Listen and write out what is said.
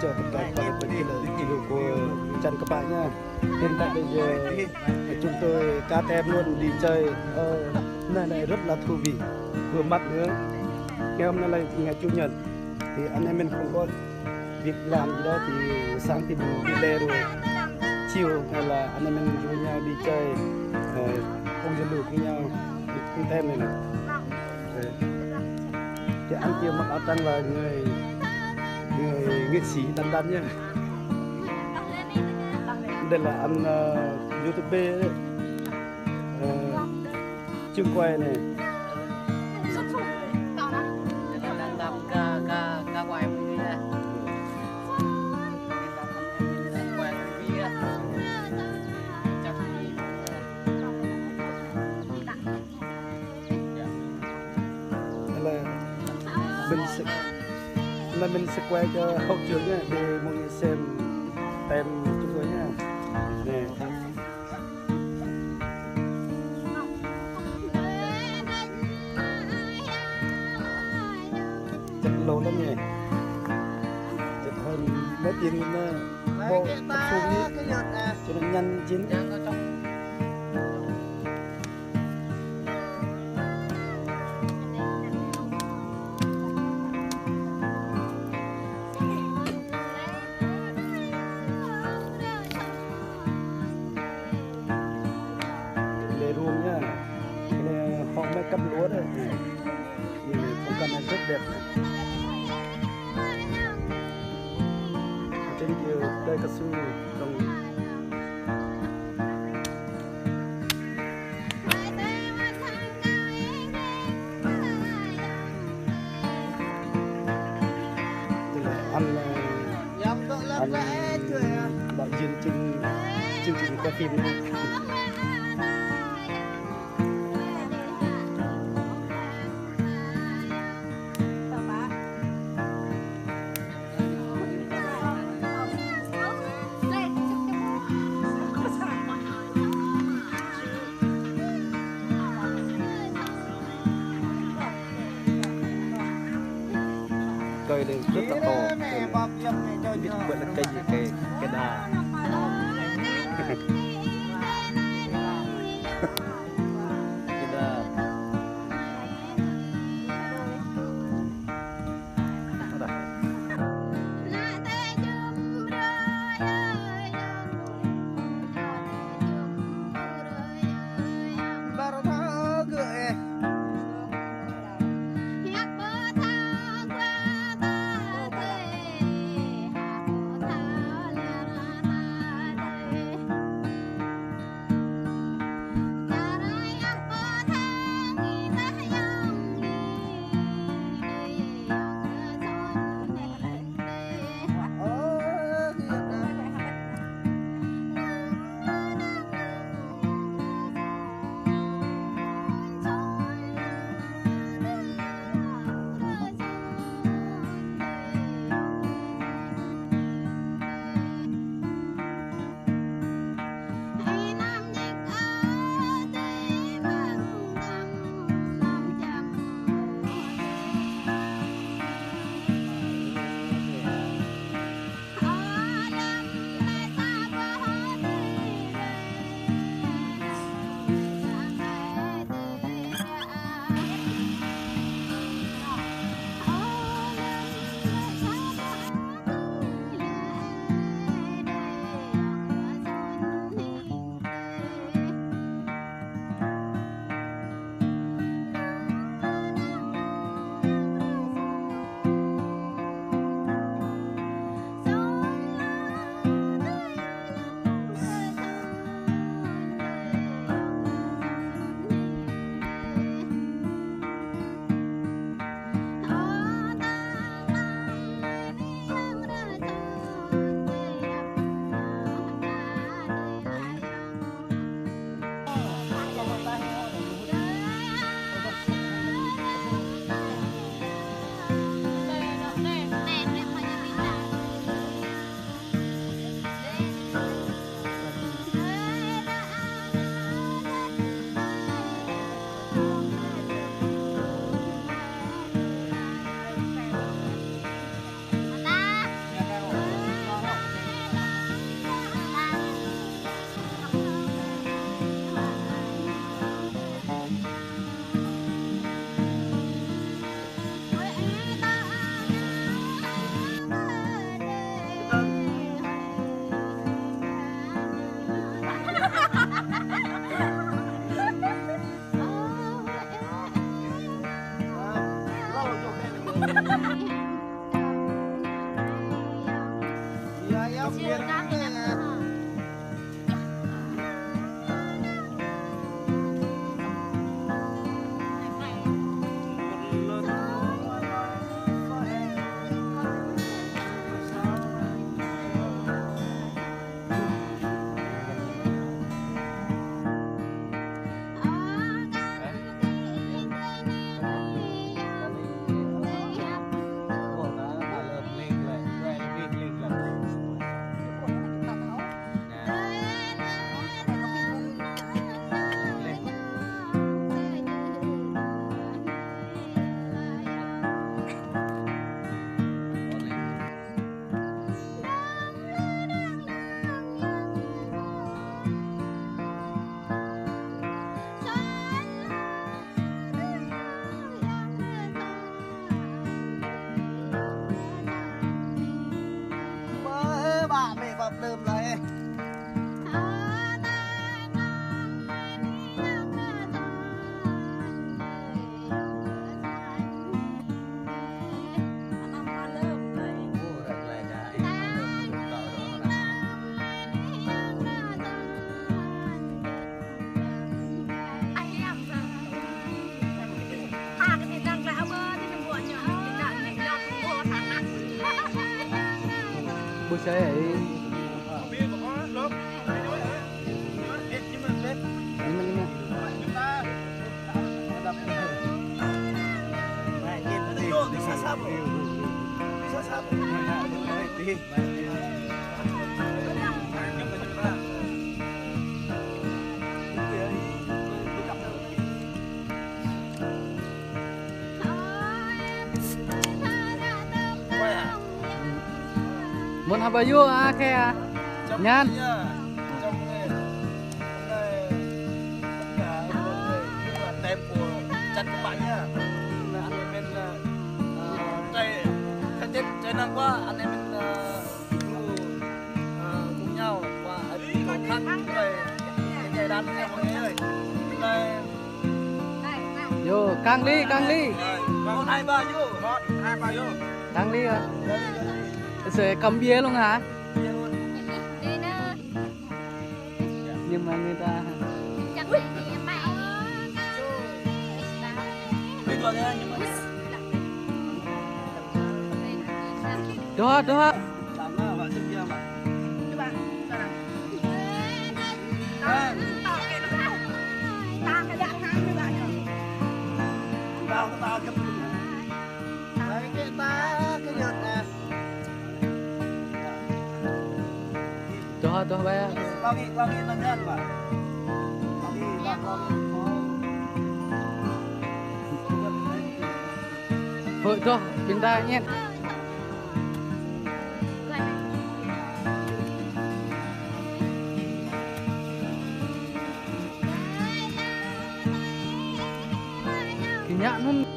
cho tất cả các bạn chỉ là của Trần các bạn nha. Hiện tại bây giờ chúng tôi cá tem luôn đi chơi nơi này rất là thú vị, vừa mát nữa. Ngày hôm nay là ngày chủ nhật thì anh em mình không có việc làm gì đó thì sáng thì đi lê rồi chiều hay là anh em mình rủ nhau đi chơi không dân lù với nhau không tem này nè. Thì anh kia mặc áo trắng là người nghệ sĩ đan đan nhá. Đây là anh YouTube đấy, chương quay này. Mình sẽ quay cho hậu trường nha để mọi người xem tem chúng tôi nha. Nè. Chắc lâu lắm nhỉ. Chắc hơn mấy tiếng nữa bộ tập xuống đi cho nó nhanh chín. Ruộng nhá, cái này họ mới cắt lúa đấy, nhìn phong cảnh này rất đẹp này. Trên kia đây cao su trồng. Đây là anh đạo diễn chương trình quay phim này. Cây đây rất là to, biết gọi là cây gì, cây đà. Cây đà. đơm lại. Bữa xe ấy muốn học bao nhiêu à khe nhan tem của chăn các bạn nhá. Anh em bên trai khách Tết trai năm qua anh em bên cùng nhau và khó khăn rồi ngày đàn anh em mọi người ơi. vô căng ly Một hai ba vô, căng ly à sẽ cầm bia luôn hả nhưng mà người ta đó tao cái đấy cái cái nhợt nè đó bé bao nhiêu lần nhân mà hội cho bình ta nhé cái nhãn nó